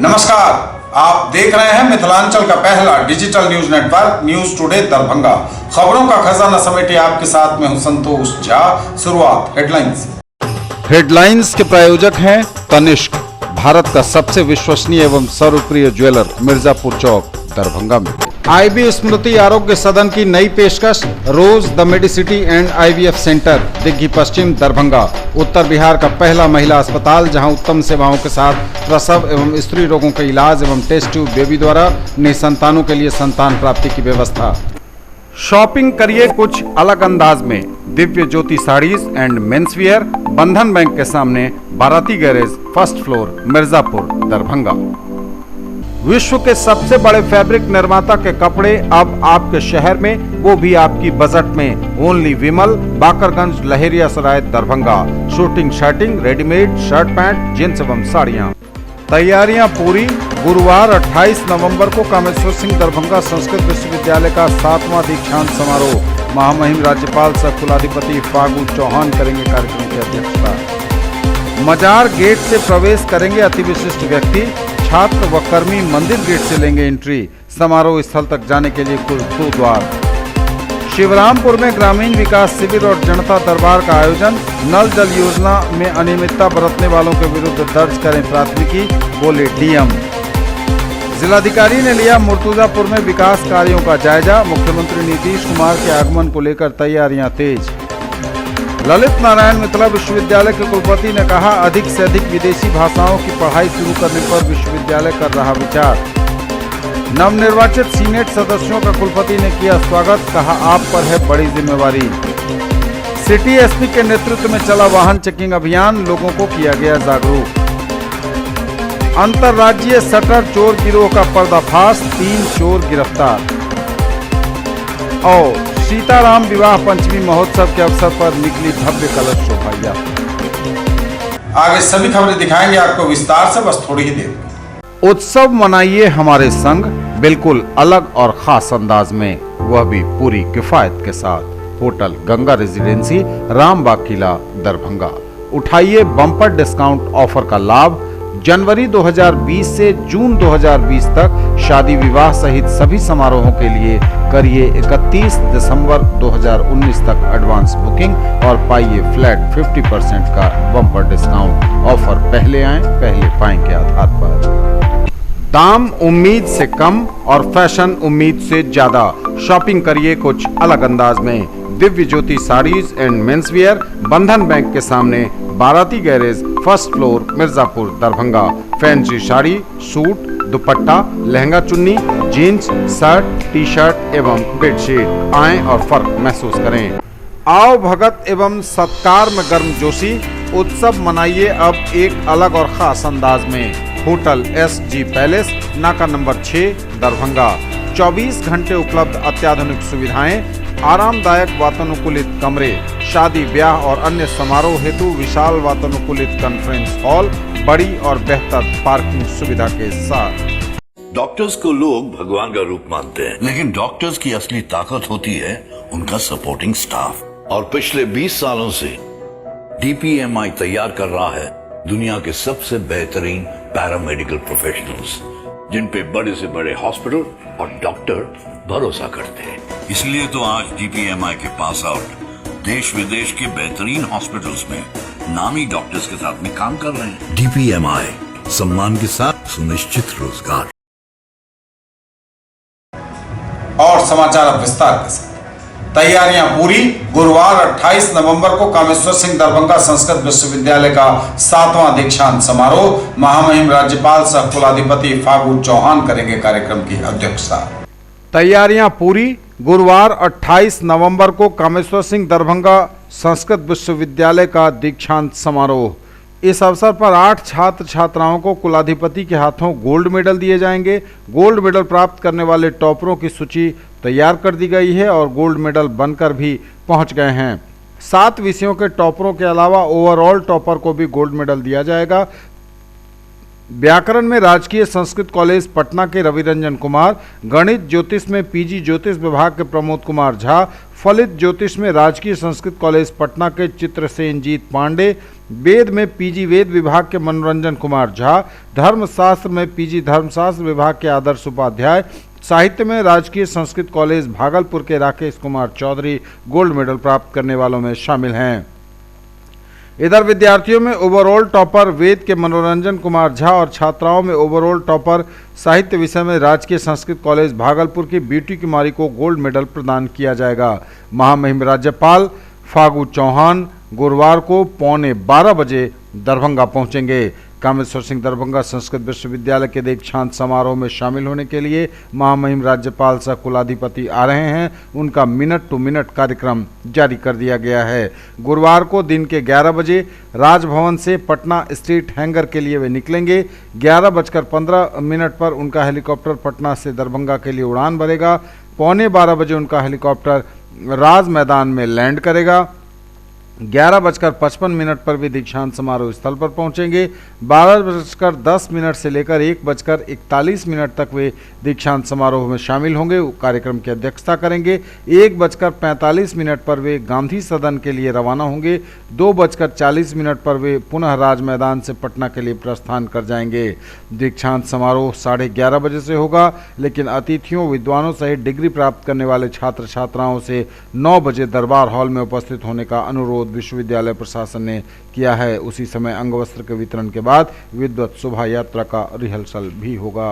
नमस्कार, आप देख रहे हैं मिथिलांचल का पहला digital news network news today Darbhanga. खबरों का खजाना समेटे आपके साथ में हूं संतोष झा। शुरुआत हेडलाइंस के प्रायोजक हैं तनिष्क, भारत का सबसे विश्वसनीय एवं सर्वप्रिय ज्वेलर, मिर्जापुर चौक दरभंगा में। आईबी स्मृति आरोग्य सदन की नई पेशकश, rose the medicity and IVF centre, Digghi Paschim Darbhanga, उत्तर बिहार का पहला महिला अस्पताल जहां उत्तम सेवाओं के साथ प्रसव एवं स्त्री रोगों के इलाज एवं टेस्ट ट्यूब बेबी द्वारा निसंतानों के लिए संतान प्राप्ति की व्यवस्था। शॉपिंग करिए कुछ अलग अंदाज में, दिव्य ज्योति साड़ीज एंड मेंसवियर, बंधन बैंक के सामने, बाराती garage, first floor, Mirzapur Darbhanga. विश्व के सबसे बड़े फैब्रिक निर्माता के कपड़े अब आपके शहर में, वो भी आपकी बजट में। Only Vimal, Bakarganj, Laheriasarai Darbhanga. Shooting shirting, readymade shirt pant, jeans एवं साड़ियाँ। तैयारियां पूरी। गुरुवार 28 नवंबर को कामेश्वर सिंह दरभंगा संस्कृत विश्वविद्यालय का 7वां दीक्षांत समारोह। महामहिम राज्यपाल सह कुलाधिपति फागू चौहान करेंगे कार्यक्रम की अध्यक्षता। मजार गेट से प्रवेश करेंगे अति विशिष्ट व्यक्ति, छात्र व कर्मी मंदिर गेट से लेंगे एंट्री। समारोह स्थल तक जाने के लिए कुल 2 द्वार। शिवरामपुर में ग्रामीण विकास शिविर और जनता दरबार का आयोजन। नल जल योजना में अनियमितता बरतने वालों के विरुद्ध दर्ज करें प्राथमिकी, बोले डीएम। जिलाधिकारी ने लिया मुर्तुजापुर में विकास कार्यों का जायजा। मुख्यमंत्री नीतीश कुमार के आगमन को लेकर तैयारियां तेज। ललित नारायण मिथिला विश्वविद्यालय के कुलपति ने कहा, अधिक से अधिक विदेशी भाषाओं की पढ़ाई शुरू करने पर विश्वविद्यालय कर रहा विचार। नवनिर्वाचित सीनेट सदस्यों का कुलपति ने किया स्वागत, कहा आप पर है बड़ी जिम्मेवारी। सिटी एसपी के नेतृत्व में चला वाहन चेकिंग अभियान, लोगों को किया गया जागरूक। अंतर्राज्यीय शटर चोर गिरोह का पर्दाफाश, 3 चोर गिरफ्तार। और सीताराम विवाह पंचमी महोत्सव के अवसर पर निकली भव्य कलश शोभा यात्रा। आगे सभी खबरें दिखाएंगे आपको विस्तार से, बस थोड़ी ही देर। उत्सव मनाइए हमारे संग, बिल्कुल अलग और खास अंदाज में, वह भी पूरी किफायत के साथ। होटल गंगा रेजिडेंसी, रामबाग किला दरभंगा। उठाइए बम्पर डिस्काउंट ऑफर का लाभ। जनवरी 2020 से जून 2020 तक शादी विवाह सहित सभी समारोहों के लिए करिए 31 दिसंबर 2019 तक एडवांस बुकिंग और पाइए फ्लैट 50% का बम्पर डिस्काउंट। ऑफर पहले आए पहले पाएं के आधार पर। दाम उम्मीद से कम और फैशन उम्मीद से ज्यादा। शॉपिंग करिए कुछ अलग अंदाज में। दिव्य ज्योति साड़ीज एंड मेंसवियर, बंधन बैंक के सामने, बाराती garage, first floor, Mirzapur Darbhanga. Fancy sari, suit, दुपट्टा, लहंगा चुन्नी, जीन्स, शर्ट, टी शर्ट एवं बेडशीट। आएं और फर्क महसूस करें। आओ भगत एवं सत्कार में गर्मजोशी। उत्सव मनाइए अब एक अलग और खास अंदाज में। होटल SG पैलेस, नाका नंबर 6 दरभंगा। 24 घंटे उपलब्ध अत्याधुनिक सुविधाएं, आरामदायक वातानुकूलित कमरे, शादी ब्याह और अन्य समारोह हेतु विशाल वातानुकूलित कॉन्फ्रेंस हॉल, बड़ी और बेहतर पार्किंग सुविधा के साथ। डॉक्टर्स को लोग भगवान का रूप मानते हैं, लेकिन डॉक्टर्स की असली ताकत होती है उनका सपोर्टिंग स्टाफ। और पिछले 20 सालों से DPMI तैयार कर रहा है दुनिया के सबसे बेहतरीन पैरामेडिकल प्रोफेशनल्स, जिन पे बड़े से बड़े हॉस्पिटल और डॉक्टर भरोसा करते हैं। इसलिए तो आज DPMI के पास आउट देश विदेश के बेहतरीन हॉस्पिटल्स में नामी डॉक्टर्स के साथ में काम कर रहे हैं। DPMI, सम्मान के साथ सुनिश्चित रोजगार। और समाचार अब विस्तार के साथ। तैयारियां पूरी। गुरुवार 28 नवंबर को कामेश्वर सिंह दरभंगा संस्कृत विश्वविद्यालय का 7वां दीक्षांत समारोह। महामहिम राज्यपाल सह कुलाधिपति फागू चौहान करेंगे कार्यक्रम की अध्यक्षता। तैयारियां पूरी। गुरुवार 28 नवंबर को कामेश्वर सिंह दरभंगा संस्कृत विश्वविद्यालय का दीक्षांत समारोह। इस अवसर पर 8 छात्र छात्राओं को कुलाधिपति के हाथों गोल्ड मेडल दिए जाएंगे। गोल्ड मेडल प्राप्त करने वाले टॉपरों की सूची तैयार कर दी गई है और गोल्ड मेडल बनकर भी पहुंच गए हैं। 7 विषयों के टॉपरों के अलावा ओवरऑल टॉपर को भी गोल्ड मेडल दिया जाएगा। व्याकरण में राजकीय संस्कृत कॉलेज पटना के रवि रंजन कुमार, गणित ज्योतिष में PG ज्योतिष विभाग के प्रमोद कुमार झा, फलित ज्योतिष में राजकीय संस्कृत कॉलेज पटना के चित्रसेनजीत पांडे, वेद में पीजी वेद विभाग के मनोरंजन कुमार झा, धर्मशास्त्र में पीजी धर्मशास्त्र विभाग के आदर्श उपाध्याय, साहित्य में राजकीय संस्कृत कॉलेज भागलपुर के राकेश कुमार चौधरी गोल्ड मेडल प्राप्त करने वालों में शामिल हैं। इधर विद्यार्थियों में ओवरऑल टॉपर वेद के मनोरंजन कुमार झा और छात्राओं में ओवरऑल टॉपर साहित्य विषय में राजकीय संस्कृत कॉलेज भागलपुर की ब्यूटी कुमारी को गोल्ड मेडल प्रदान किया जाएगा। महामहिम राज्यपाल फागू चौहान गुरुवार को 11:15 बजे दरभंगा पहुंचेंगे। कामेश्वर सिंह दरभंगा संस्कृत विश्वविद्यालय के दीक्षांत समारोह में शामिल होने के लिए महामहिम राज्यपाल सह कुलाधिपति आ रहे हैं। उनका मिनट टू मिनट कार्यक्रम जारी कर दिया गया है। गुरुवार को दिन के 11 बजे राजभवन से पटना स्ट्रीट हैंगर के लिए वे निकलेंगे। 11:15 पर उनका हेलीकॉप्टर पटना से दरभंगा के लिए उड़ान भरेगा। 11:15 बजे उनका हेलीकॉप्टर राज मैदान में लैंड करेगा। 11:55 पर भी दीक्षांत समारोह स्थल पर पहुंचेंगे। 12:10 से लेकर 1:41 तक वे दीक्षांत समारोह में शामिल होंगे, कार्यक्रम की अध्यक्षता करेंगे। 1:45 पर वे गांधी सदन के लिए रवाना होंगे। 2:40 पर वे पुनः राज मैदान से पटना के लिए प्रस्थान कर जाएंगे। दीक्षांत समारोह 11:30 बजे से होगा, लेकिन अतिथियों विद्वानों सहित डिग्री प्राप्त करने वाले छात्र छात्राओं से 9 बजे दरबार हॉल में उपस्थित होने का अनुरोध विश्वविद्यालय प्रशासन ने किया है। उसी समय अंगवस्त्र के वितरण के बाद विद्वत शोभा यात्रा का रिहर्सल भी होगा।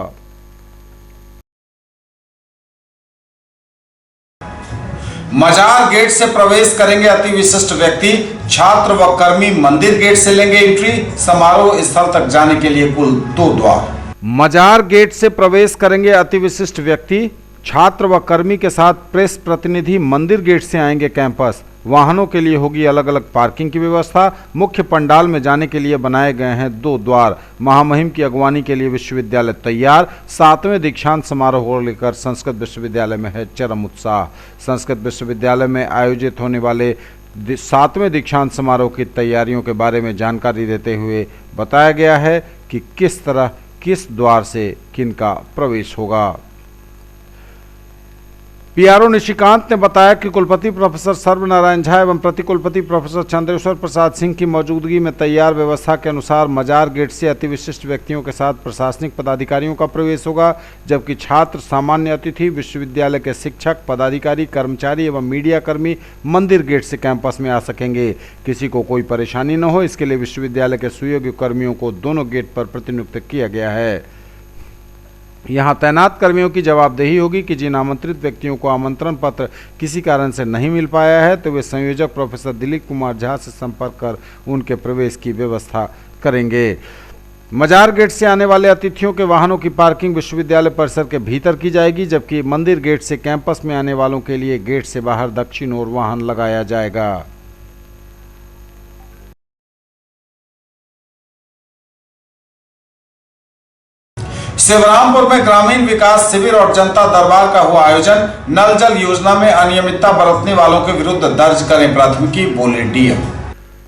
मजार गेट से प्रवेश करेंगे अति विशिष्ट व्यक्ति, छात्र व कर्मी मंदिर गेट से लेंगे एंट्री। समारोह स्थल तक जाने के लिए कुल 2 द्वार। मजार गेट से प्रवेश करेंगे अति विशिष्ट व्यक्ति, छात्र व कर्मी के साथ प्रेस प्रतिनिधि मंदिर गेट से आएंगे कैंपस। वाहनों के लिए होगी अलग अलग पार्किंग की व्यवस्था। मुख्य पंडाल में जाने के लिए बनाए गए हैं 2 द्वार। महामहिम की अगवानी के लिए विश्वविद्यालय तैयार। 7वें दीक्षांत समारोह को लेकर संस्कृत विश्वविद्यालय में है चरम उत्साह। संस्कृत विश्वविद्यालय में आयोजित होने वाले 7वें दीक्षांत समारोह की तैयारियों के बारे में जानकारी देते हुए बताया गया है कि किस तरह किस द्वार से किनका प्रवेश होगा। पीआरओ निशिकांत ने बताया कि कुलपति प्रोफेसर सर्वनारायण झा एवं प्रतिकुलपति प्रोफेसर चंद्रेश्वर प्रसाद सिंह की मौजूदगी में तैयार व्यवस्था के अनुसार मजार गेट से अति विशिष्ट व्यक्तियों के साथ प्रशासनिक पदाधिकारियों का प्रवेश होगा, जबकि छात्र, सामान्य अतिथि, विश्वविद्यालय के शिक्षक, पदाधिकारी, कर्मचारी एवं मीडिया कर्मी मंदिर गेट से कैंपस में आ सकेंगे। किसी को कोई परेशानी न हो, इसके लिए विश्वविद्यालय के सुयोग्य कर्मियों को दोनों गेट पर प्रतिनियुक्त किया गया है। यहां तैनात कर्मियों की जवाबदेही होगी कि जिन आमंत्रित व्यक्तियों को आमंत्रण पत्र किसी कारण से नहीं मिल पाया है तो वे संयोजक प्रोफेसर दिलीप कुमार झा से संपर्क कर उनके प्रवेश की व्यवस्था करेंगे। मजार गेट से आने वाले अतिथियों के वाहनों की पार्किंग विश्वविद्यालय परिसर के भीतर की जाएगी, जबकि मंदिर गेट से कैंपस में आने वालों के लिए गेट से बाहर दक्षिण ओर वाहन लगाया जाएगा। शिवरामपुर में ग्रामीण विकास शिविर और जनता दरबार का हुआ आयोजन। नल जल योजना में अनियमितता बरतने वालों के विरुद्ध दर्ज करें प्राथमिकी, बोले डीएम।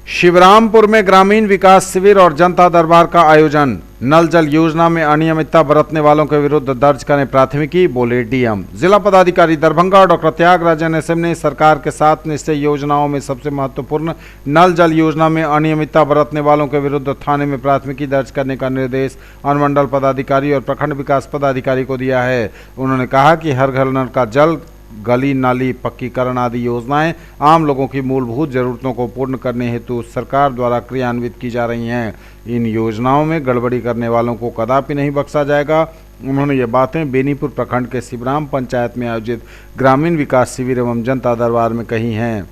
शिवरामपुर में ग्रामीण विकास शिविर और जनता दरबार का आयोजन। नल जल योजना में अनियमितता बरतने वालों के विरुद्ध दर्ज करें प्राथमिकी, बोले डीएम। जिला पदाधिकारी दरभंगा डॉक्टर त्यागराजन एसएम ने सरकार के 7 निश्चय योजनाओं में सबसे महत्वपूर्ण नल जल योजना में अनियमितता बरतने वालों के विरुद्ध थाने में प्राथमिकी दर्ज करने का निर्देश अनुमंडल पदाधिकारी और प्रखंड विकास पदाधिकारी को दिया है। उन्होंने कहा कि हर घर नल का जल, गली नाली पक्कीकरण आदि योजनाएं आम लोगों की मूलभूत जरूरतों को पूर्ण करने हेतु सरकार द्वारा क्रियान्वित की जा रही हैं। इन योजनाओं में गड़बड़ी करने वालों को कदापि नहीं बख्शा जाएगा। उन्होंने ये बातें बेनीपुर प्रखंड के शिवराम पंचायत में आयोजित ग्रामीण विकास शिविर एवं जनता दरबार में कही हैं।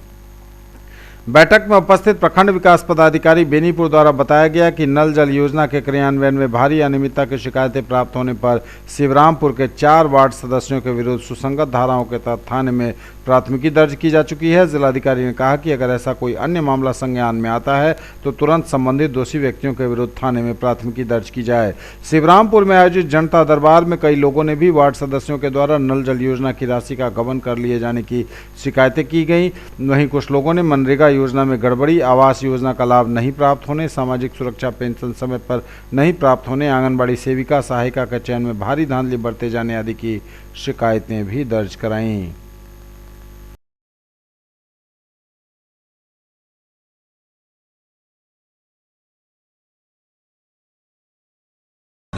बैठक में उपस्थित प्रखंड विकास पदाधिकारी बेनीपुर द्वारा बताया गया कि नल जल योजना के क्रियान्वयन में भारी अनियमितता की शिकायतें प्राप्त होने पर शिवरामपुर के 4 वार्ड सदस्यों के विरुद्ध सुसंगत धाराओं के तहत थाने में प्राथमिकी दर्ज की जा चुकी है। जिलाधिकारी ने कहा कि अगर ऐसा कोई अन्य मामला संज्ञान में आता है तो तुरंत संबंधित दोषी व्यक्तियों के विरुद्ध थाने में प्राथमिकी दर्ज की जाए। शिवरामपुर में आयोजित जनता दरबार में कई लोगों ने भी वार्ड सदस्यों के द्वारा नल जल योजना की राशि का गबन कर लिए जाने की शिकायतें की गई। वहीं कुछ लोगों ने मनरेगा योजना में गड़बड़ी, आवास योजना का लाभ नहीं प्राप्त होने, सामाजिक सुरक्षा पेंशन समय पर नहीं प्राप्त होने, आंगनबाड़ी सेविका सहायिका के चयन में भारी धांधली बरते जाने आदि की शिकायतें भी दर्ज कराईं।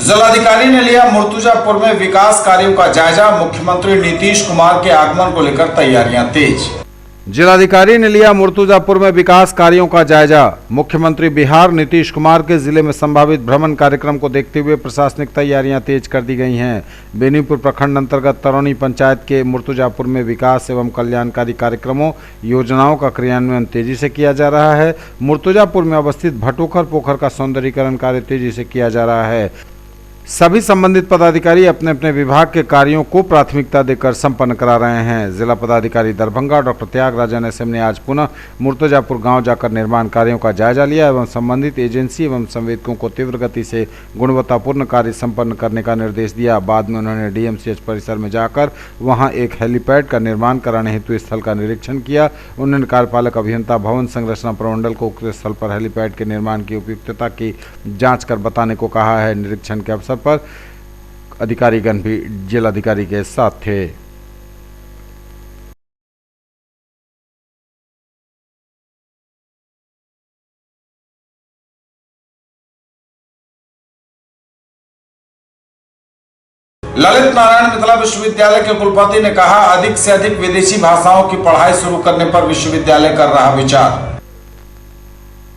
जिलाधिकारी ने लिया मुर्तुजापुर में विकास कार्यों का जायजा, मुख्यमंत्री नीतीश कुमार के आगमन को लेकर तैयारियां तेज। जिलाधिकारी ने लिया मुर्तुजापुर में विकास कार्यों का जायजा। मुख्यमंत्री बिहार नीतीश कुमार के जिले में संभावित भ्रमण कार्यक्रम को देखते हुए प्रशासनिक तैयारियां तेज कर दी गई हैं। बेनीपुर प्रखंड अंतर्गत तरौनी पंचायत के मुर्तुजापुर में विकास एवं कल्याणकारी कार्यक्रमों योजनाओं का क्रियान्वयन तेजी से किया जा रहा है। मुर्तुजापुर में अवस्थित भटोखर पोखर का सौंदर्यीकरण कार्य तेजी से किया जा रहा है। सभी संबंधित पदाधिकारी अपने अपने विभाग के कार्यों को प्राथमिकता देकर संपन्न करा रहे हैं। जिला पदाधिकारी दरभंगा डॉक्टर त्यागराजन एसएम ने आज पुनः मुर्तुजापुर गांव जाकर निर्माण कार्यों का जायजा लिया एवं संबंधित एजेंसी एवं संवेदकों को तीव्र गति से गुणवत्तापूर्ण कार्य संपन्न करने का निर्देश दिया। बाद में उन्होंने डीएमसीएच परिसर में जाकर वहां एक हेलीपैड का निर्माण कराने हेतु स्थल का निरीक्षण किया। उन्होंने कार्यपालक अभियंता भवन संरचना प्रमंडल को उक्त स्थल पर हेलीपैड के निर्माण की उपयुक्तता की जाँच कर बताने को कहा है। निरीक्षण के अवसर पर अधिकारीगण भी जिलाधिकारी के साथ थे। ललित नारायण मिथिला विश्वविद्यालय के कुलपति ने कहा, अधिक से अधिक विदेशी भाषाओं की पढ़ाई शुरू करने पर विश्वविद्यालय कर रहा विचार।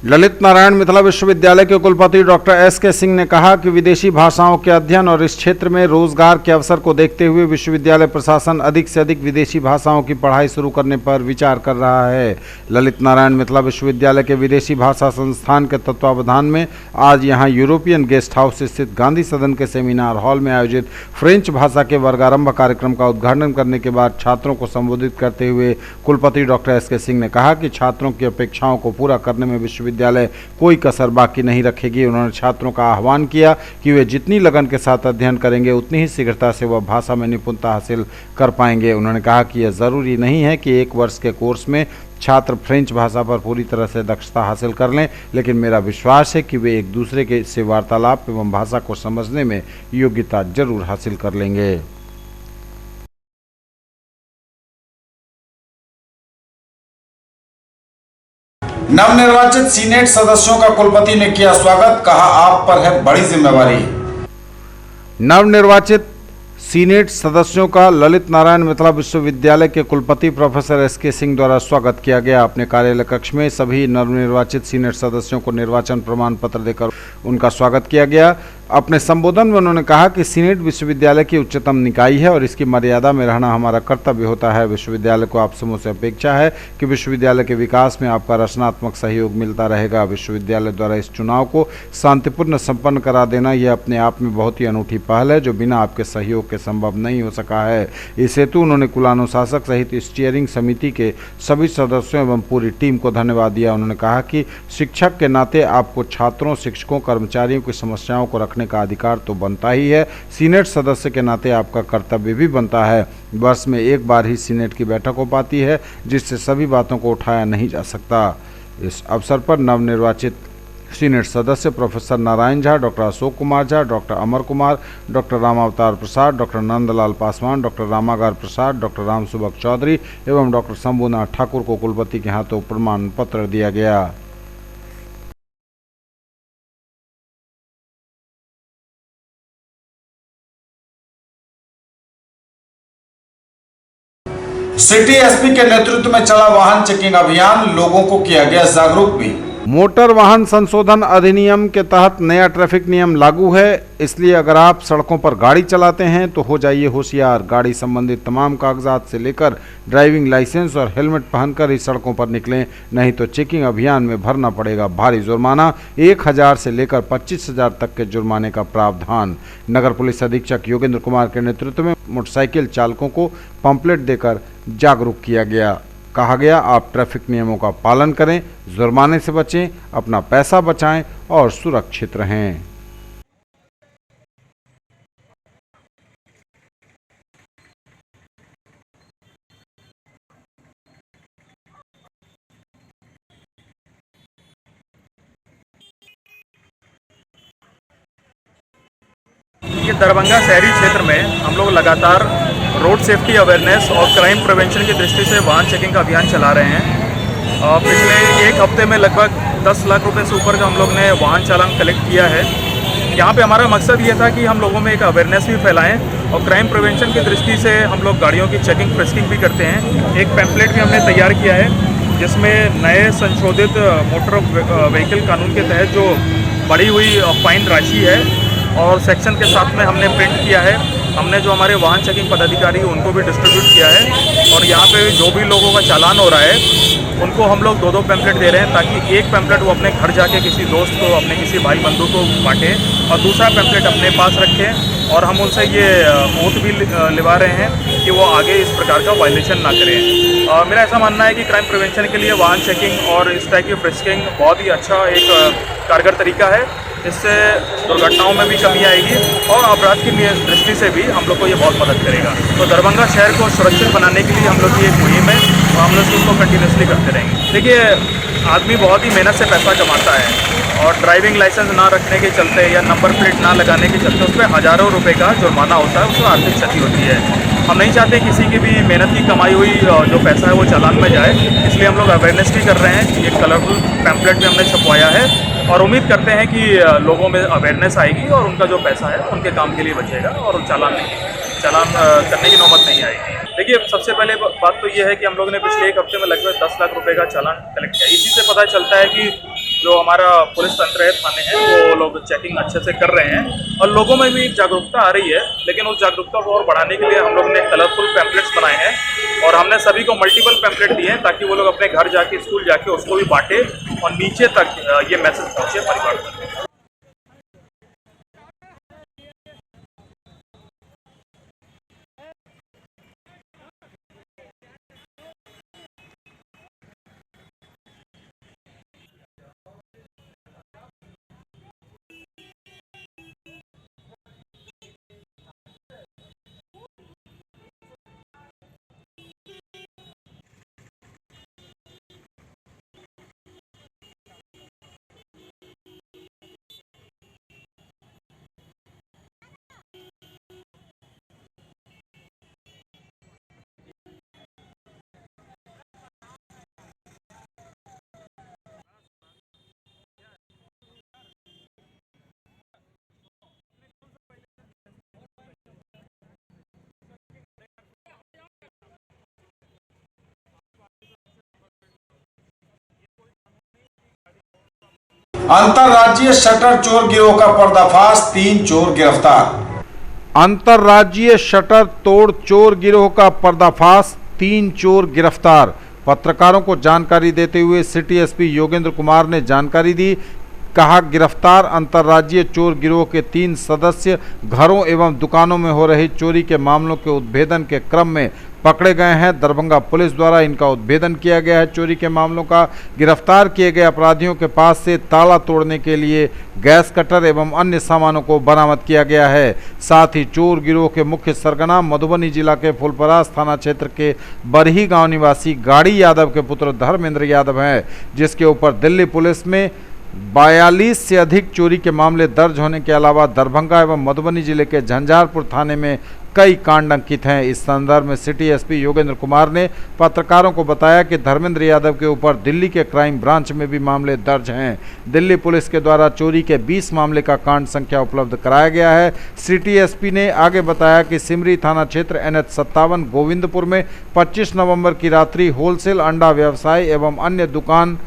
ललित नारायण मिथिला विश्वविद्यालय के कुलपति डॉक्टर एसके सिंह ने कहा कि विदेशी भाषाओं के अध्ययन और इस क्षेत्र में रोजगार के अवसर को देखते हुए विश्वविद्यालय प्रशासन अधिक से अधिक विदेशी भाषाओं की पढ़ाई शुरू करने पर विचार कर रहा है। ललित नारायण मिथिला विश्वविद्यालय के विदेशी भाषा संस्थान के तत्वावधान में आज यहां यूरोपियन गेस्ट हाउस स्थित गांधी सदन के सेमिनार हॉल में आयोजित फ्रेंच भाषा के वर्गारंभ कार्यक्रम का उद्घाटन करने के बाद छात्रों को संबोधित करते हुए कुलपति डॉक्टर एसके सिंह ने कहा कि छात्रों की अपेक्षाओं को पूरा करने में विश्वविद्यालय कोई कसर बाकी नहीं रखेगी। उन्होंने छात्रों का आह्वान किया कि वे जितनी लगन के साथ अध्ययन करेंगे उतनी ही शीघ्रता से वह भाषा में निपुणता हासिल कर पाएंगे। उन्होंने कहा कि यह जरूरी नहीं है कि एक वर्ष के कोर्स में छात्र फ्रेंच भाषा पर पूरी तरह से दक्षता हासिल कर लें, लेकिन मेरा विश्वास है कि वे एक दूसरे के से वार्तालाप एवं भाषा को समझने में योग्यता जरूर हासिल कर लेंगे। नवनिर्वाचित सीनेट सदस्यों का कुलपति ने किया स्वागत, कहा आप पर है बड़ी जिम्मेवारी। नवनिर्वाचित सीनेट सदस्यों का ललित नारायण मिथिला विश्वविद्यालय के कुलपति प्रोफेसर एसके सिंह द्वारा स्वागत किया गया। अपने कार्यालय कक्ष में सभी नवनिर्वाचित सीनेट सदस्यों को निर्वाचन प्रमाण पत्र देकर उनका स्वागत किया गया। अपने संबोधन में उन्होंने कहा कि सीनेट विश्वविद्यालय की उच्चतम निकाय है और इसकी मर्यादा में रहना हमारा कर्तव्य होता है। विश्वविद्यालय को आप समूह से अपेक्षा है कि विश्वविद्यालय के विकास में आपका रचनात्मक सहयोग मिलता रहेगा। विश्वविद्यालय द्वारा इस चुनाव को शांतिपूर्ण संपन्न करा देना यह अपने आप में बहुत ही अनूठी पहल है जो बिना आपके सहयोग के संभव नहीं हो सका है। इस हेतु उन्होंने कुलानुशासक सहित स्टीयरिंग समिति के सभी सदस्यों एवं पूरी टीम को धन्यवाद दिया। उन्होंने कहा कि शिक्षक के नाते आपको छात्रों, शिक्षकों, कर्मचारियों की समस्याओं को रखने का अधिकार तो बनता ही है, सीनेट सदस्य के नाते आपका कर्तव्य भी बनता है। वर्ष में एक बार ही सीनेट की बैठक हो पाती है जिससे सभी बातों को उठाया नहीं जा सकता। इस अवसर पर नवनिर्वाचित सीनेट सदस्य professor Narayan Jha, doctor Ashok Kumar Jha, doctor Amar Kumar, doctor Ramavtar Prasad, doctor Nandlal Paswan, doctor Ramagar Prasad, doctor Ramsubhag Chaudhary एवं डॉक्टर शंभुनाथ ठाकुर को कुलपति के हाथों प्रमाण पत्र दिया गया। सिटी एसपी के नेतृत्व में चला वाहन चेकिंग अभियान, लोगों को किया गया जागरूक भी। मोटर वाहन संशोधन अधिनियम के तहत नया ट्रैफिक नियम लागू है, इसलिए अगर आप सड़कों पर गाड़ी चलाते हैं तो हो जाइए होशियार। गाड़ी संबंधित तमाम कागजात से लेकर ड्राइविंग लाइसेंस और हेलमेट पहनकर ही सड़कों पर निकलें, नहीं तो चेकिंग अभियान में भरना पड़ेगा भारी जुर्माना। 1000 से लेकर 25,000 तक के जुर्माने का प्रावधान। नगर पुलिस अधीक्षक योगेंद्र कुमार के नेतृत्व में मोटरसाइकिल चालकों को पंपलेट देकर जागरूक किया गया। कहा गया, आप ट्रैफिक नियमों का पालन करें, जुर्माने से बचें, अपना पैसा बचाएं और सुरक्षित रहें। ये दरभंगा शहरी क्षेत्र में हम लोग लगातार रोड सेफ्टी अवेयरनेस और क्राइम प्रिवेंशन की दृष्टि से वाहन चेकिंग का अभियान चला रहे हैं। पिछले एक हफ्ते में लगभग 10 लाख रुपए से ऊपर का हम लोग ने वाहन चालान कलेक्ट किया है। यहाँ पे हमारा मकसद ये था कि हम लोगों में एक अवेयरनेस भी फैलाएं और क्राइम प्रिवेंशन की दृष्टि से हम लोग गाड़ियों की चेकिंग फ्रिस्किंग भी करते हैं। एक पैम्पलेट भी हमने तैयार किया है जिसमें नए संशोधित मोटर व्हीकल कानून के तहत जो बढ़ी हुई फाइन राशि है और सेक्शन के साथ में हमने प्रिंट किया है। हमने जो हमारे वाहन चेकिंग पदाधिकारी उनको भी डिस्ट्रीब्यूट किया है और यहाँ पे जो भी लोगों का चालान हो रहा है उनको हम लोग 2-2 पैम्पलेट दे रहे हैं ताकि एक पैम्पलेट वो अपने घर जाके किसी दोस्त को, अपने किसी भाई बंधु को बांटें और दूसरा पैम्पलेट अपने पास रखें। और हम उनसे ये ओथ भी लिवा रहे हैं कि वो आगे इस प्रकार का वायलेशन ना करें। मेरा ऐसा मानना है कि क्राइम प्रिवेंशन के लिए वाहन चेकिंग और इस टाइप की फ्रिस्किंग बहुत ही अच्छा एक कारगर तरीका है। इससे दुर्घटनाओं में भी कमी आएगी और अपराध की दृष्टि से भी हम लोग को ये बहुत मदद करेगा। तो दरभंगा शहर को सुरक्षित बनाने के लिए हम लोग की एक मुहिम है और हम लोग उसको कंटिन्यूसली करते रहेंगे। देखिए, आदमी बहुत ही मेहनत से पैसा कमाता है और ड्राइविंग लाइसेंस ना रखने के चलते या नंबर प्लेट ना लगाने के चलते उस पर हज़ारों रुपये का जुर्माना होता है, उसमें आर्थिक क्षति होती है। हम नहीं चाहते किसी की भी मेहनत की कमाई हुई जो पैसा है वो चालान में जाए, इसलिए हम लोग अवेयरनेस भी कर रहे हैं। एक कलरफुल पैम्पलेट भी हमने छपवाया है और उम्मीद करते हैं कि लोगों में अवेयरनेस आएगी और उनका जो पैसा है उनके काम के लिए बचेगा और चालान करने की नौबत नहीं आएगी। देखिए, सबसे पहले बात तो ये है कि हम लोगों ने पिछले 1 हफ्ते में लगभग 10 लाख रुपए का चालान कलेक्ट किया। इसी से पता चलता है कि जो हमारा पुलिस तंत्र है, थाने हैं, वो लोग चेकिंग अच्छे से कर रहे हैं और लोगों में भी एक जागरूकता आ रही है। लेकिन उस जागरूकता को और बढ़ाने के लिए हम लोग ने कलरफुल पैम्पलेट्स बनाए हैं और हमने सभी को मल्टीपल पैम्पलेट दिए हैं ताकि वो लोग अपने घर जाके, स्कूल जाके उसको भी बांटे और नीचे तक ये मैसेज पहुँचे परिवार तक। अंतरराज्यीय शटर चोर गिरोह का पर्दाफाश, 3 चोर गिरफ्तार। अंतरराज्यीय शटर तोड़ चोर गिरोह का पर्दाफाश, 3 चोर गिरफ्तार। पत्रकारों को जानकारी देते हुए सिटी एसपी योगेंद्र कुमार ने जानकारी दी। कहा, गिरफ्तार अंतरराज्यीय चोर गिरोह के 3 सदस्य घरों एवं दुकानों में हो रही चोरी के मामलों के उद्भेदन के क्रम में पकड़े गए हैं। दरभंगा पुलिस द्वारा इनका उद्भेदन किया गया है। चोरी के मामलों का गिरफ्तार किए गए अपराधियों के पास से ताला तोड़ने के लिए गैस कटर एवं अन्य सामानों को बरामद किया गया है। साथ ही चोर गिरोह के मुख्य सरगना मधुबनी जिला के फुलपरास थाना क्षेत्र के बरही गांव निवासी गाड़ी यादव के पुत्र धर्मेंद्र यादव हैं, जिसके ऊपर दिल्ली पुलिस में 42 से अधिक चोरी के मामले दर्ज होने के अलावा दरभंगा एवं मधुबनी जिले के झंझारपुर थाने में कई कांड अंकित हैं। इस संदर्भ में सिटी एसपी योगेंद्र कुमार ने पत्रकारों को बताया कि धर्मेंद्र यादव के ऊपर दिल्ली के क्राइम ब्रांच में भी मामले दर्ज हैं। दिल्ली पुलिस के द्वारा चोरी के 20 मामले का कांड संख्या उपलब्ध कराया गया है। सिटी एसपी ने आगे बताया कि सिमरी थाना क्षेत्र NH 57 गोविंदपुर में 25 नवंबर की रात्रि होलसेल अंडा व्यवसाय एवं अन्य दुकान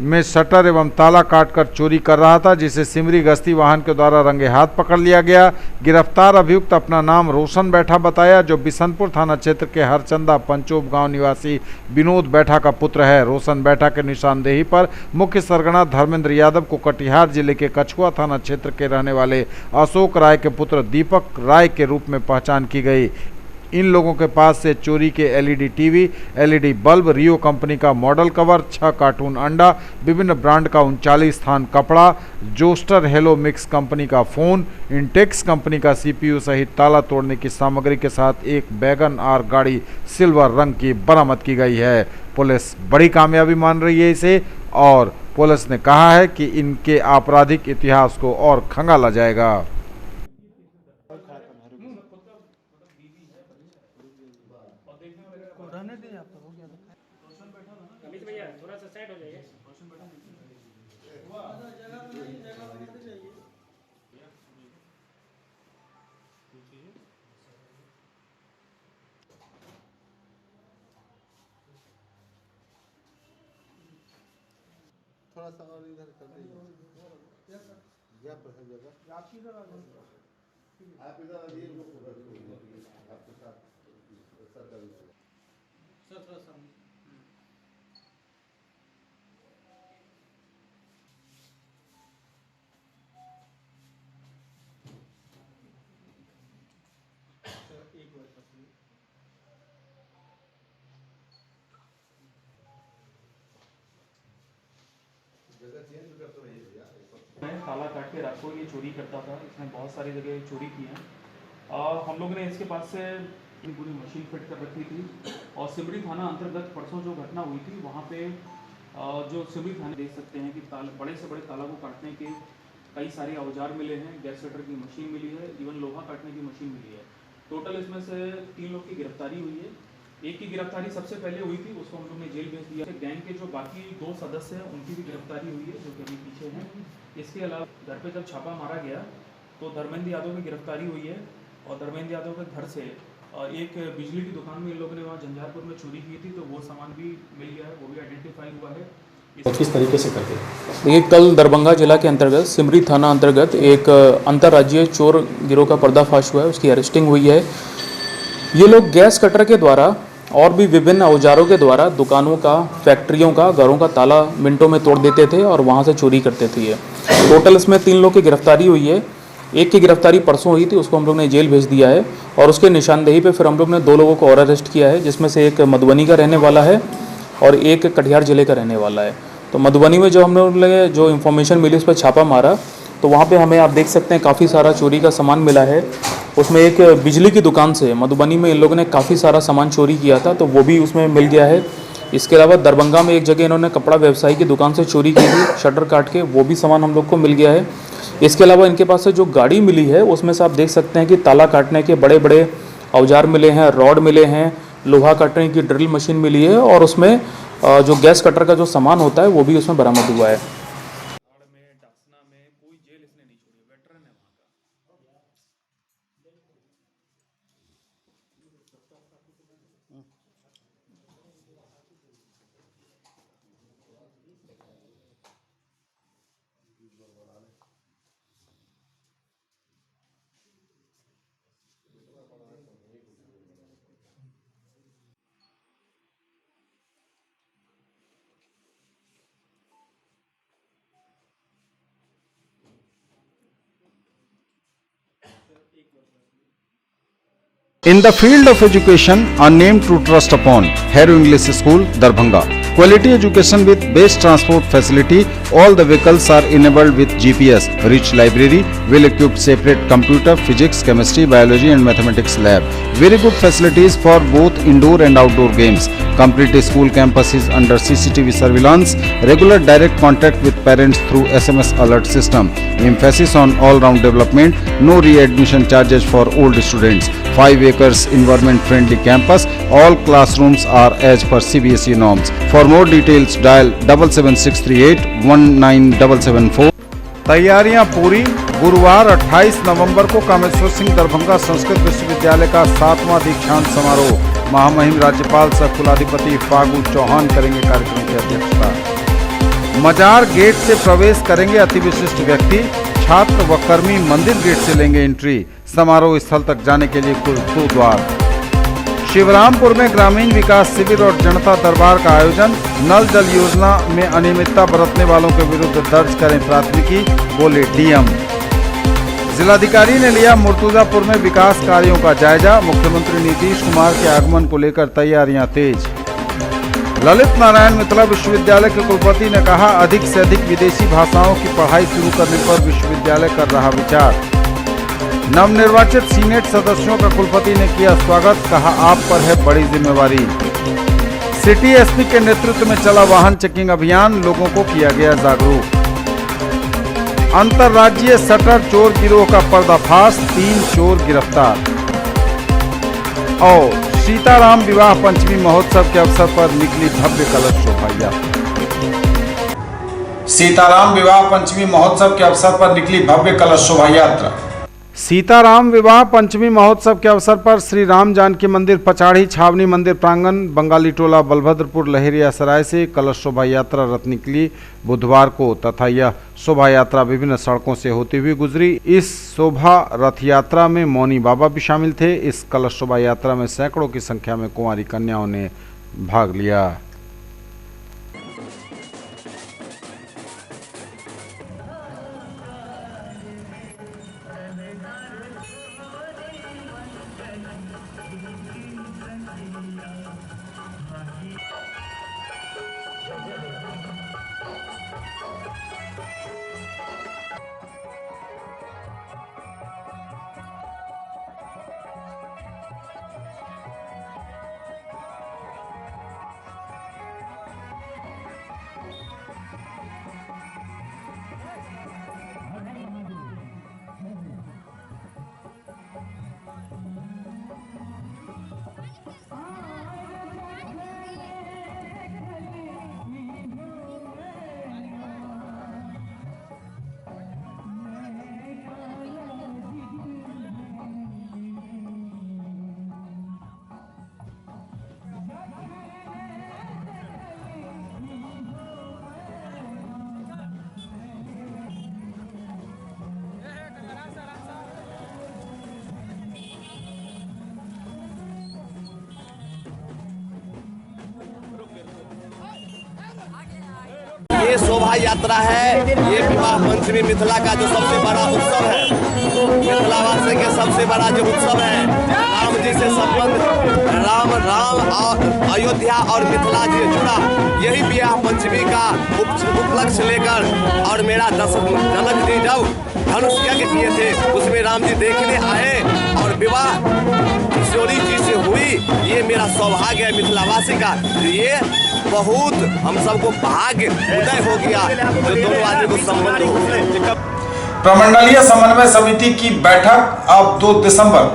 में शटर एवं ताला काटकर चोरी कर रहा था, जिसे सिमरी गश्ती वाहन के द्वारा रंगे हाथ पकड़ लिया गया। गिरफ्तार अभियुक्त अपना नाम रोशन बैठा बताया, जो बिशनपुर थाना क्षेत्र के हरचंदा पंचोब गांव निवासी विनोद बैठा का पुत्र है। रोशन बैठा के निशानदेही पर मुख्य सरगना धर्मेंद्र यादव को कटिहार जिले के कछुआ थाना क्षेत्र के रहने वाले अशोक राय के पुत्र दीपक राय के रूप में पहचान की गई। इन लोगों के पास से चोरी के LED टीवी, LED बल्ब, रियो कंपनी का मॉडल कवर, 6 कार्टून अंडा, विभिन्न ब्रांड का 39 थान कपड़ा, जोस्टर हेलो मिक्स कंपनी का फोन, इंटेक्स कंपनी का CPU सहित ताला तोड़ने की सामग्री के साथ एक वैगन आर गाड़ी सिल्वर रंग की बरामद की गई है। पुलिस बड़ी कामयाबी मान रही है इसे और पुलिस ने कहा है कि इनके आपराधिक इतिहास को और खंगाला जाएगा। थोड़ा सा और इधर कर दीजिए, गैप है जगह। आप इधर आइए, आपके साथ सर का भी सर थोड़ा सा मैं ताला काट के रात को ये चोरी करता था। इसने बहुत सारी जगह चोरी की है। हम लोग ने इसके पास से पूरी मशीन फिट कर रखी थी और सिमरी थाना अंतर्गत परसों जो घटना हुई थी वहाँ पे जो सिमरी थाने देख सकते हैं कि बड़े से बड़े ताला को काटने के कई सारे औजार मिले हैं। गैस कटर की मशीन मिली है, इवन लोहा काटने की मशीन मिली है। टोटल इसमें से 3 लोग की गिरफ्तारी हुई है। एक की गिरफ्तारी सबसे पहले हुई थी, उसको हम लोग ने जेल भेज दिया। गैंग के जो बाकी 2 सदस्य हैं उनकी भी गिरफ्तारी हुई है, जो कि अभी पीछे हैं। इसके अलावा घर पे जब छापा मारा गया तो धर्मेंद्र यादव की गिरफ्तारी हुई है और धर्मेंद्र यादव के घर से एक बिजली की दुकान में इन लोगों ने वहाँ झंझारपुर में चोरी की थी, तो वो सामान भी मिल गया है, वो भी आइडेंटिफाई हुआ है। किस तरीके से करते हैं? देखिए, कल दरभंगा जिला के अंतर्गत सिमरी थाना अंतर्गत एक अंतर्राज्यीय चोर गिरोह का पर्दाफाश हुआ है, उसकी अरेस्टिंग हुई है। ये लोग गैस कटर के द्वारा और भी विभिन्न औजारों के द्वारा दुकानों का, फैक्ट्रियों का, घरों का ताला मिनटों में तोड़ देते थे और वहाँ से चोरी करते थे। ये टोटल इसमें 3 लोग की गिरफ्तारी हुई है। एक की गिरफ्तारी परसों हुई थी, उसको हम लोग ने जेल भेज दिया है और उसके निशानदेही पे फिर हम लोग ने 2 लोगों को और अरेस्ट किया है, जिसमें से एक मधुबनी का रहने वाला है और एक कटिहार जिले का रहने वाला है। तो मधुबनी में जो हम लोग ने जो इन्फॉर्मेशन मिली उस पर छापा मारा तो वहाँ पे हमें आप देख सकते हैं काफ़ी सारा चोरी का सामान मिला है। उसमें एक बिजली की दुकान से मधुबनी में इन लोगों ने काफ़ी सारा सामान चोरी किया था, तो वो भी उसमें मिल गया है। इसके अलावा दरभंगा में एक जगह इन्होंने कपड़ा व्यवसायी की दुकान से चोरी की थी, शटर काट के, वो भी सामान हम लोग को मिल गया है। इसके अलावा इनके पास से जो गाड़ी मिली है उसमें से आप देख सकते हैं कि ताला काटने के बड़े बड़े औजार मिले हैं, रॉड मिले हैं, लोहा काटने की ड्रिल मशीन मिली है और उसमें जो गैस कटर का जो सामान होता है वो भी उसमें बरामद हुआ है। In the field of education, a name to trust upon, Hero English School, Darbhanga. Quality education with best transport facility. All the vehicles are enabled with GPS. Rich library, well-equipped separate computer, physics, chemistry, biology and mathematics lab. Very good facilities for both indoor and outdoor games. Complete school campus is under CCTV surveillance. Regular direct contact with parents through SMS alert system. Emphasis on all-round development. No re-admission charges for old students. 5 acres environment-friendly campus. All classrooms are as per CBSE norms. For more details, dial 77638 19774. तैयारियां पूरी। गुरुवार 28 नवंबर को कामेश्वर सिंह दरभंगा संस्कृत विश्वविद्यालय का 7वां दीक्षांत समारोह। महामहिम राज्यपाल सह कुलाधिपति फागू चौहान करेंगे कार्यक्रम की अध्यक्षता। मजार गेट से प्रवेश करेंगे अति विशिष्ट व्यक्ति। छात्र व कर्मी मंदिर गेट से लेंगे एंट्री। समारोह स्थल तक जाने के लिए कुल 2 द्वार। शिवरामपुर में ग्रामीण विकास शिविर और जनता दरबार का आयोजन। नल जल योजना में अनियमितता बरतने वालों के विरुद्ध दर्ज करें प्राथमिकी, बोले डीएम। जिलाधिकारी ने लिया मुर्तुजापुर में विकास कार्यों का जायजा। मुख्यमंत्री नीतीश कुमार के आगमन को लेकर तैयारियां तेज। ललित नारायण मिथिला विश्वविद्यालय के कुलपति ने कहा, अधिक से अधिक विदेशी भाषाओं की पढ़ाई शुरू करने पर विश्वविद्यालय कर रहा विचार। नवनिर्वाचित सीनेट सदस्यों का कुलपति ने किया स्वागत, कहा आप पर है बड़ी जिम्मेवारी। सिटी एसपी के नेतृत्व में चला वाहन चेकिंग अभियान, लोगों को किया गया जागरूक। अंतर्राज्यीय शटर चोर गिरोह का पर्दाफाश, 3 चोर गिरफ्तार। और सीताराम विवाह पंचमी महोत्सव के अवसर पर निकली भव्य कलश शोभा यात्रा। सीताराम विवाह पंचमी महोत्सव के अवसर पर निकली भव्य कलश शोभा यात्रा। सीताराम विवाह पंचमी महोत्सव के अवसर पर श्री राम जानकी मंदिर पचाड़ी छावनी मंदिर प्रांगण बंगाली टोला बलभद्रपुर लहेरिया सराय से कलश शोभा यात्रा रथ निकली बुधवार को तथा यह शोभा यात्रा विभिन्न सड़कों से होती हुई गुजरी। इस शोभा रथ यात्रा में मौनी बाबा भी शामिल थे। इस कलश शोभा यात्रा में सैकड़ों की संख्या में कुंवारी कन्याओं ने भाग लिया। ये शोभा यात्रा है, ये विवाह पंचमी मिथिला का जो सबसे बड़ा उत्सव है, मिथिलावासी के सबसे बड़ा जो उत्सव है, राम जी से संबंध राम और अयोध्या और मिथिला जी जुड़ा, यही विवाह पंचमी का उपलक्ष्य लेकर और मेरा जनक जी जब धनुष यज्ञ किए थे उसमें राम जी देखने आए और विवाह किशोरी जी से हुई। ये मेरा सौभाग्य है मिथिलावासी का, ये बहुत हम सबको भाग्य उदय हो गया जो दोनों आदमी को संबंध हो। प्रमंडलीय समन्वय समिति की बैठक अब 2 दिसंबर।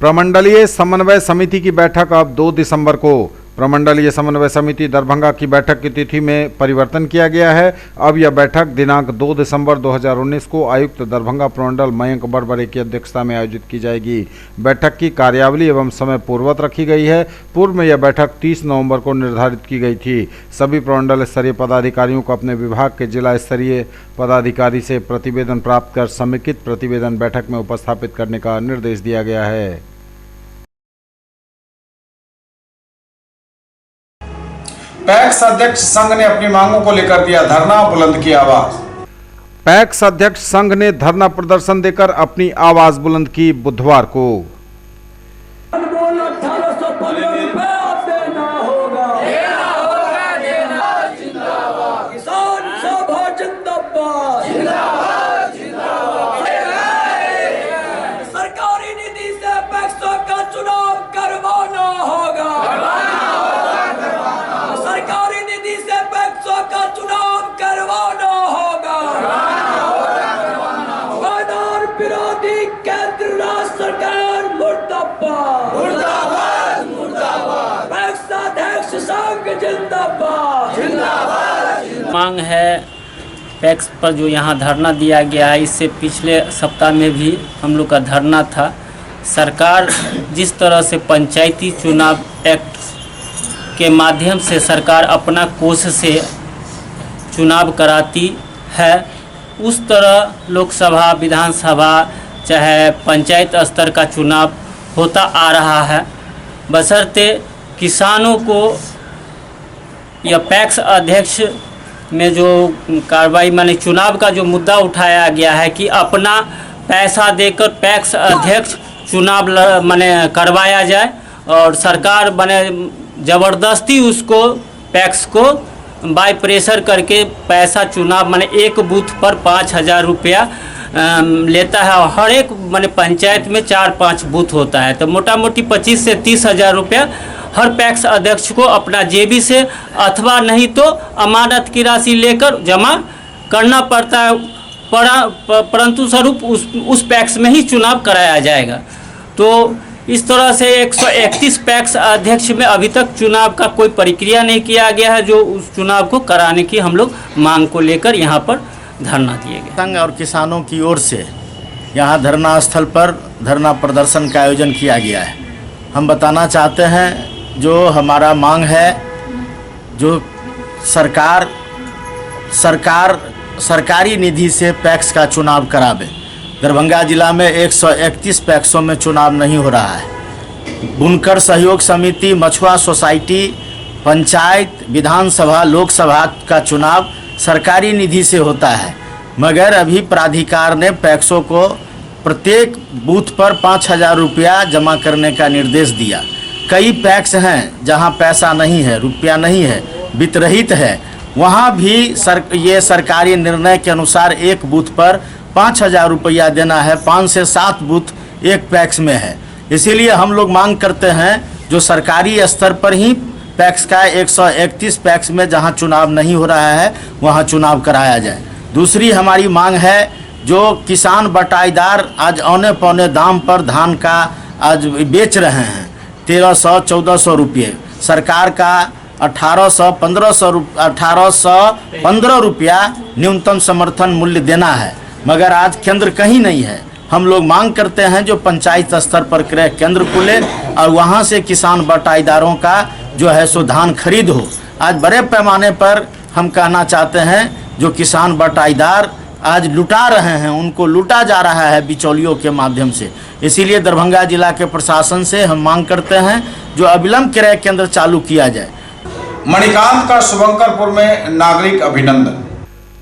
प्रमंडलीय समन्वय समिति की बैठक अब 2 दिसंबर को। प्रमंडलीय समन्वय समिति दरभंगा की बैठक की तिथि में परिवर्तन किया गया है। अब यह बैठक दिनांक 2 दिसंबर 2019 को आयुक्त दरभंगा प्रमंडल मयंक बड़बड़े की अध्यक्षता में आयोजित की जाएगी। बैठक की कार्यावली एवं समय पूर्ववत रखी गई है। पूर्व में यह बैठक 30 नवंबर को निर्धारित की गई थी। सभी प्रमंडल स्तरीय पदाधिकारियों को अपने विभाग के जिला स्तरीय पदाधिकारी से प्रतिवेदन प्राप्त कर समेकित प्रतिवेदन बैठक में उपस्थापित करने का निर्देश दिया गया है। पैक्स अध्यक्ष संघ ने अपनी मांगों को लेकर दिया धरना, बुलंद की आवाज। पैक्स अध्यक्ष संघ ने धरना प्रदर्शन देकर अपनी आवाज बुलंद की बुधवार को। सरकारी निधि से पैक्सों का चुनाव करवाना होगा। सरकारी निधि से पैक्सों का चुनाव करवाना होगा। मैदान विरोधी केंद्र राज्य सरकार मुर्दाबाद, मुर्दाबाद, मुर्दाबाद। पैक्स अध्यक्ष संघ जिंदाबाद, जिंदाबाद। मांग है पैक्स पर जो यहाँ धरना दिया गया है, इससे पिछले सप्ताह में भी हम लोग का धरना था। सरकार जिस तरह से पंचायती चुनाव एक्ट के माध्यम से सरकार अपना कोष से चुनाव कराती है, उस तरह लोकसभा, विधानसभा, चाहे पंचायत स्तर का चुनाव होता आ रहा है। बशर्ते किसानों को यह पैक्स अध्यक्ष में जो कार्रवाई माने चुनाव का जो मुद्दा उठाया गया है कि अपना पैसा देकर पैक्स अध्यक्ष चुनाव माने करवाया जाए और सरकार माने ज़बरदस्ती उसको पैक्स को बाय प्रेशर करके पैसा चुनाव माने एक बूथ पर 5,000 रुपया लेता है और हर एक माने पंचायत में 4-5 बूथ होता है, तो मोटा मोटी 25 से 30,000 रुपया हर पैक्स अध्यक्ष को अपना जेबी से अथवा नहीं तो अमानत की राशि लेकर जमा करना पड़ता है, परंतु स्वरूप उस पैक्स में ही चुनाव कराया जाएगा। तो इस तरह से 131 पैक्स अध्यक्ष में अभी तक चुनाव का कोई प्रक्रिया नहीं किया गया है, जो उस चुनाव को कराने की हम लोग मांग को लेकर यहाँ पर धरना दिए गए। संघ और किसानों की ओर से यहाँ धरना स्थल पर धरना प्रदर्शन का आयोजन किया गया है। हम बताना चाहते हैं जो हमारा मांग है, जो सरकारी निधि से पैक्स का चुनाव करावे। दरभंगा जिला में 131 पैक्सों में चुनाव नहीं हो रहा है। बुनकर सहयोग समिति, मछुआ सोसाइटी, पंचायत, विधानसभा, लोकसभा का चुनाव सरकारी निधि से होता है, मगर अभी प्राधिकार ने पैक्सों को प्रत्येक बूथ पर 5,000 रुपया जमा करने का निर्देश दिया। कई पैक्स हैं जहां पैसा नहीं है, रुपया नहीं है, वितरहित है, वहां भी ये सरकारी निर्णय के अनुसार एक बूथ पर 5,000 रुपया देना है। 5 से 7 बूथ एक पैक्स में है। इसीलिए हम लोग मांग करते हैं जो सरकारी स्तर पर ही पैक्स का 131 पैक्स में जहां चुनाव नहीं हो रहा है वहां चुनाव कराया जाए। दूसरी हमारी मांग है जो किसान बटाईदार आज औने पौने दाम पर धान का आज बेच रहे हैं 1300-1400 रुपये, सरकार का 1815 रुपया न्यूनतम समर्थन मूल्य देना है, मगर आज केंद्र कहीं नहीं है। हम लोग मांग करते हैं जो पंचायत स्तर पर क्रय केंद्र खुले और वहां से किसान बटाईदारों का जो है सो धान खरीद हो। आज बड़े पैमाने पर हम कहना चाहते हैं जो किसान बटाईदार आज लुटा रहे हैं, उनको लूटा जा रहा है बिचौलियों के माध्यम से। इसीलिए दरभंगा जिला के प्रशासन से हम मांग करते हैं जो अविलंब क्रय केंद्र चालू किया जाए। मणिकांत का शुभंकरपुर में नागरिक अभिनंदन।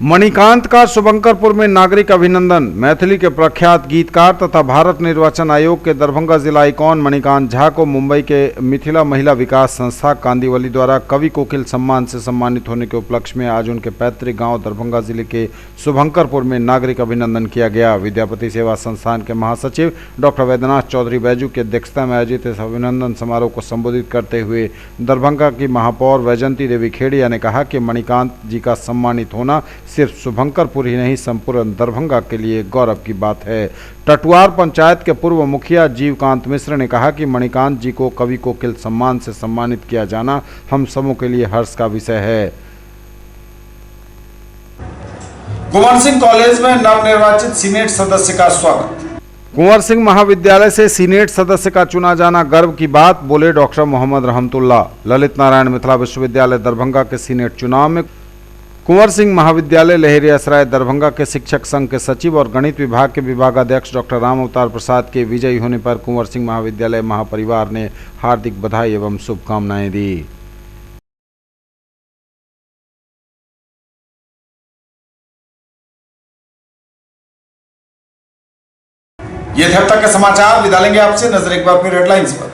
मणिकांत का शुभंकरपुर में नागरिक अभिनंदन। मैथिली के प्रख्यात गीतकार तथा भारत निर्वाचन आयोग के दरभंगा जिला आइकॉन मणिकांत झा को मुंबई के मिथिला महिला विकास संस्था कांदीवली द्वारा कवि कोकिल सम्मान से सम्मानित होने के उपलक्ष्य में आज उनके पैतृक गांव दरभंगा जिले के शुभंकरपुर में नागरिक अभिनंदन किया गया। विद्यापति सेवा संस्थान के महासचिव डॉक्टर वैद्यनाथ चौधरी बैजू की अध्यक्षता में आयोजित इस अभिनंदन समारोह को संबोधित करते हुए दरभंगा की महापौर वैजंती देवी खेड़िया ने कहा कि मणिकांत जी का सम्मानित होना सिर्फ शुभंकरपुर ही नहीं संपूर्ण दरभंगा के लिए गौरव की बात है। टटुआर पंचायत के पूर्व मुखिया जीवकांत मिश्र ने कहा कि मणिकांत जी को कवि कोकिल सम्मान से सम्मानित किया जाना हम सबों के लिए हर्ष का विषय है। कुंवर सिंह कॉलेज में नवनिर्वाचित सीनेट सदस्य का स्वागत। कुंवर सिंह महाविद्यालय से सीनेट सदस्य का चुना जाना गर्व की बात, बोले डॉक्टर मोहम्मद रहमतुल्लाह। ललित नारायण मिथिला विश्वविद्यालय दरभंगा के सीनेट चुनाव में कुंवर सिंह महाविद्यालय लहेरियासराय दरभंगा के शिक्षक संघ के सचिव और गणित विभाग के विभागाध्यक्ष डॉक्टर राम अवतार प्रसाद के विजयी होने पर कुंवर सिंह महाविद्यालय महापरिवार ने हार्दिक बधाई एवं शुभकामनाएं दी। ये थे अब तक के समाचार। विदा लेंगे आपसे, नजर एक बार फिर हेडलाइंस पर।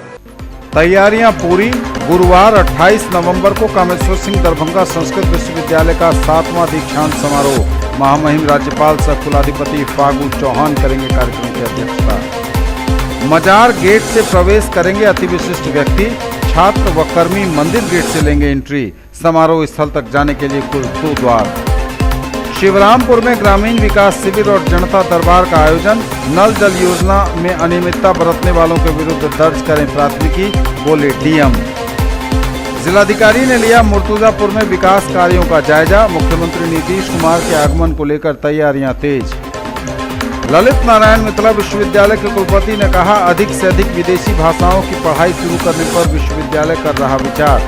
तैयारियां पूरी। गुरुवार 28 नवंबर को कामेश्वर सिंह दरभंगा संस्कृत विश्वविद्यालय का 7वां दीक्षांत समारोह। महामहिम राज्यपाल सह कुलाधिपति फागू चौहान करेंगे कार्यक्रम की अध्यक्षता। मजार गेट से प्रवेश करेंगे अति विशिष्ट व्यक्ति, छात्र व कर्मी मंदिर गेट से लेंगे एंट्री। समारोह स्थल तक जाने के लिए कुल 2 द्वार। शिवरामपुर में ग्रामीण विकास शिविर और जनता दरबार का आयोजन। नल जल योजना में अनियमितता बरतने वालों के विरुद्ध दर्ज करें प्राथमिकी, बोले डीएम। जिलाधिकारी ने लिया मुर्तुजापुर में विकास कार्यों का जायजा। मुख्यमंत्री नीतीश कुमार के आगमन को लेकर तैयारियां तेज। ललित नारायण मिथिला विश्वविद्यालय के कुलपति ने कहा, अधिक से अधिक विदेशी भाषाओं की पढ़ाई शुरू करने पर विश्वविद्यालय कर रहा विचार।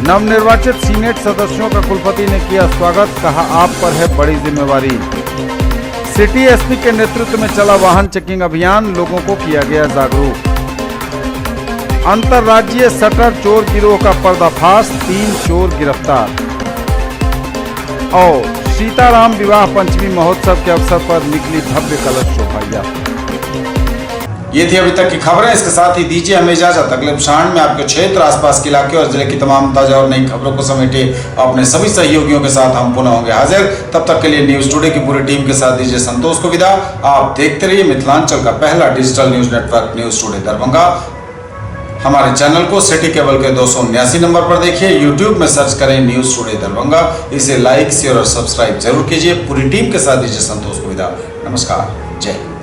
नवनिर्वाचित सीनेट सदस्यों का कुलपति ने किया स्वागत, कहा आप पर है बड़ी जिम्मेवारी। सिटी एसपी के नेतृत्व में चला वाहन चेकिंग अभियान, लोगों को किया गया जागरूक। अंतर्राज्यीय शटर चोर गिरोह का पर्दाफाश, 3 चोर गिरफ्तार। और सीताराम विवाह पंचमी महोत्सव के अवसर पर निकली भव्य कलश शोभा यात्रा। ये थी अभी तक की खबरें। इसके साथ ही दीजिए हमें इजाजत। अगले क्षण में आपके क्षेत्र, आसपास के इलाके और जिले की तमाम ताजा और नई खबरों को समेटे अपने सभी सहयोगियों के साथ हम पुनः होंगे हाजिर। तब तक के लिए न्यूज टुडे की पूरी टीम के साथ दीजिए संतोष को विदा। आप देखते रहिए मिथिलांचल का पहला digital news network news today Darbhanga. हमारे चैनल को सिटी केबल के 279 नंबर पर देखिए। यूट्यूब में सर्च करें न्यूज टुडे दरभंगा। इसे लाइक, शेयर और सब्सक्राइब जरूर कीजिए। पूरी टीम के साथ दीजिए संतोष को विदा। नमस्कार, जय हिंद।